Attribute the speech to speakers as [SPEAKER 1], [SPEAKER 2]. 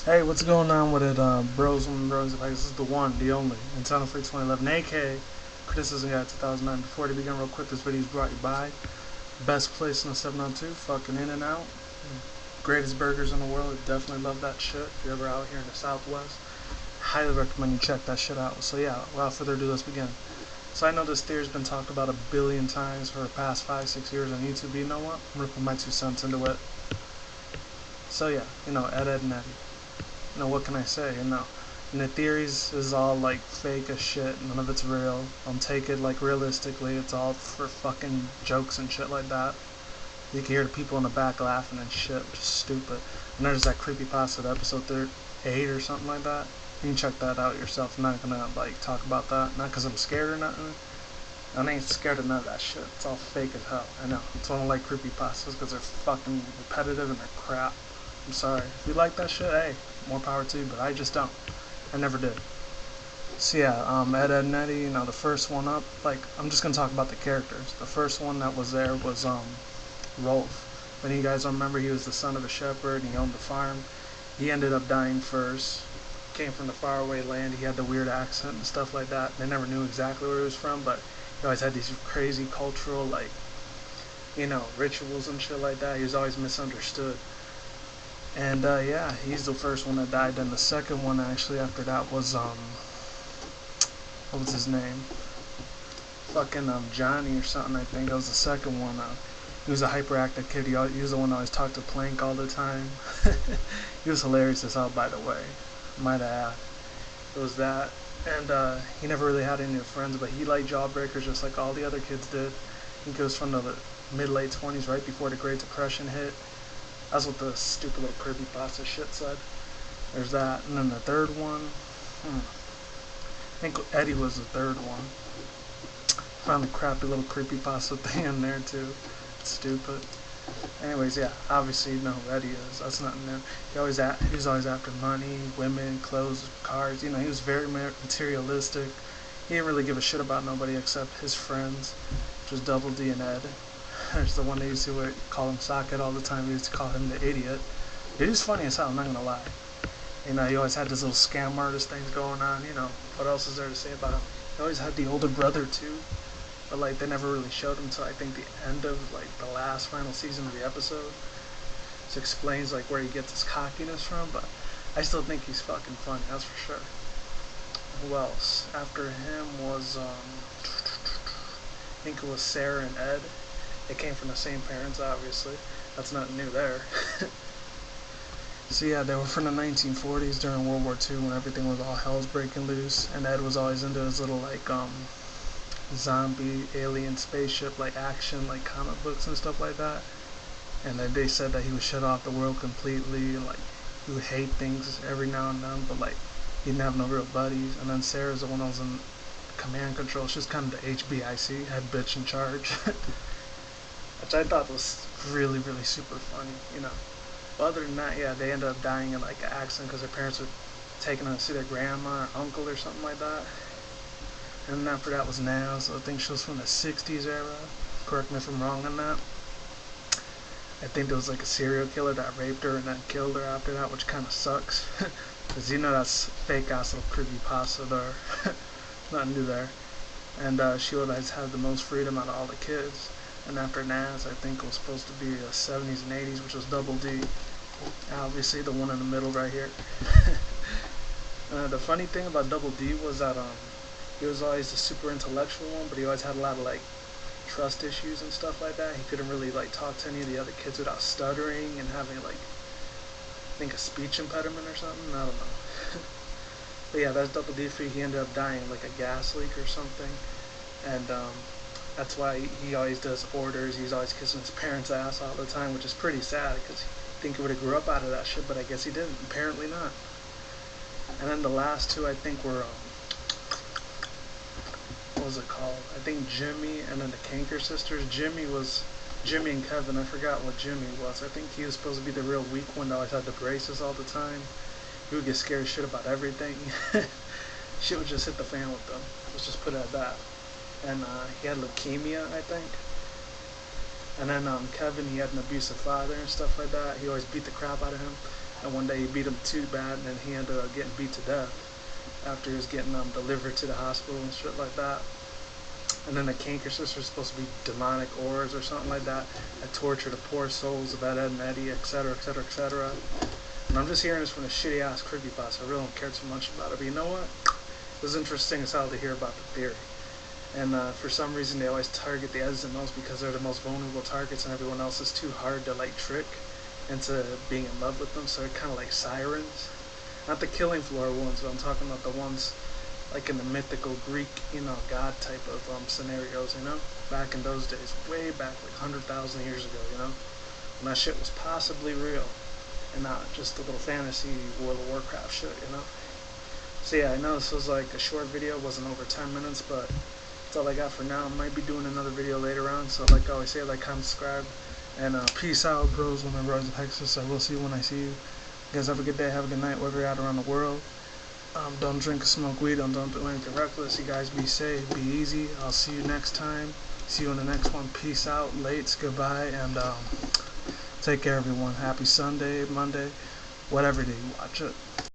[SPEAKER 1] Hey, what's going on with it, bros and bros? This is the one, the only, Internal Free 2011, aka Criticism Guy 2009. Before they begin, real quick, this video is brought to you by Best Place in the 702, fucking In and Out. Greatest burgers in the world, definitely love that shit. If you're ever out here in the Southwest, highly recommend you check that shit out. So yeah, without further ado, let's begin. So I know this theory's been talked about a billion times for the past 5-6 years on YouTube, but you know what? I'm gonna put my 2 cents into it. So yeah, Ed, Edd N Eddy. What can I say? And the theories is all like fake as shit. None of it's real. Don't take it like realistically. It's all for fucking jokes and shit like that. You can hear the people in the back laughing and shit, which is stupid. And there's that creepypasta episode 8 or something like that. You can check that out yourself. I'm not gonna like talk about that. Not because I'm scared or nothing. I ain't scared of none of that shit. It's all fake as hell. I know. That's why I don't like creepypastas, because they're fucking repetitive and they're crap. I'm sorry. If you like that shit, hey, more power to you, but I just don't. I never did. So yeah, Ed, Edd N Eddy, the first one up, like, I'm just gonna talk about the characters. The first one that was there was, Rolf. When you guys don't remember, he was the son of a shepherd, and he owned the farm. He ended up dying first. Came from the faraway land, he had the weird accent and stuff like that. They never knew exactly where he was from, but he always had these crazy cultural, like, rituals and shit like that. He was always misunderstood. And yeah, he's the first one that died. Then the second one actually after that was what was his name? Fucking Johnny or something. I think that was the second one. He was a hyperactive kid. He was the one that always talked to Plank all the time. He was hilarious as hell, by the way. Might add. It was that, and he never really had any friends, but he liked Jawbreakers just like all the other kids did. He goes from the mid-late 20s, right before the Great Depression hit. That's what the stupid little creepypasta shit said. There's that. And then the third one, I think Eddie was the third one. Found a crappy little creepypasta thing in there too. It's stupid. Anyways, yeah, obviously you know who Eddie is. That's nothing new. He was always after money, women, clothes, cars. He was very materialistic. He didn't really give a shit about nobody except his friends, which was Double D and Ed. There's the one they used to call him Socket all the time. We used to call him the idiot. It is funny as hell, I'm not gonna lie. He always had this little scam artist things going on. What else is there to say about him? He always had the older brother too, but like they never really showed him until I think the end of like the last final season of the episode. This explains like where he gets his cockiness from, but I still think he's fucking funny, that's for sure. Who else? After him was I think it was Sarah and Ed. They came from the same parents, obviously. That's nothing new there. So yeah, they were from the 1940s during World War II when everything was all hell's breaking loose, and Ed was always into his little like zombie alien spaceship like action like comic books and stuff like that. And then they said that he would shut off the world completely, and like he would hate things every now and then, but like he didn't have no real buddies. And then Sarah's the one that was in command control. She's kind of the HBIC, head bitch in charge. Which I thought was really, really super funny, But other than that, yeah, they ended up dying in like an accident because their parents were taking them to see their grandma or uncle or something like that. And then after that was Naz. I think she was from the 60s era. Correct me if I'm wrong on that. I think there was like a serial killer that raped her and then killed her after that, which kind of sucks. Because that's fake ass little creepypasta there. Nothing new there. And she always had the most freedom out of all the kids. And after Naz, I think it was supposed to be the 70s and 80s, which was Double D. Obviously, the one in the middle right here. The funny thing about Double D was that he was always the super intellectual one, but he always had a lot of like trust issues and stuff like that. He couldn't really like talk to any of the other kids without stuttering and having like I think a speech impediment or something. I don't know. But yeah, that's Double D for you. He ended up dying like a gas leak or something, and that's why he always does orders. He's always kissing his parents' ass all the time, which is pretty sad because you think he would have grew up out of that shit, but I guess he didn't. Apparently not. And then the last two I think were what was it called? I think Jimmy and then the Kanker sisters. Jimmy and Kevin. I forgot what Jimmy was. I think he was supposed to be the real weak one that always had the braces all the time. He would get scared as shit about everything. Shit would just hit the fan with them. Let's just put it at that. And he had leukemia, I think. And then Kevin, he had an abusive father and stuff like that. He always beat the crap out of him. and one day he beat him too bad, and then he ended up getting beat to death after he was getting delivered to the hospital and shit like that. And then the canker sisters are supposed to be demonic auras or something like that torture the poor souls of Ed, Edd N Eddy, etc., etc., etc. And I'm just hearing this from a shitty ass creepypasta. I really don't care too much about it, but you know what? It was interesting as hell to hear about the theory. And for some reason they always target the Edds the most because they're the most vulnerable targets, and everyone else is too hard to like trick into being in love with them. So they're kind of like sirens, not the killing floor ones, but I'm talking about the ones like in the mythical Greek, god type of scenarios, back in those days, way back, like 100,000 years ago, when that shit was possibly real and not just a little fantasy World of Warcraft shit, So yeah, I know this was like a short video, wasn't over 10 minutes, but that's all I got for now. I might be doing another video later on, so like I always say, like, comment, subscribe, and peace out, bros. When I rise of Hexus, I will see you when I see you. You guys have a good day, have a good night, wherever you're at around the world. Don't drink or smoke weed, don't do anything reckless. You guys be safe, be easy. I'll see you next time. See you in the next one. Peace out, lates, goodbye, and take care, everyone. Happy Sunday, Monday, whatever day you watch it.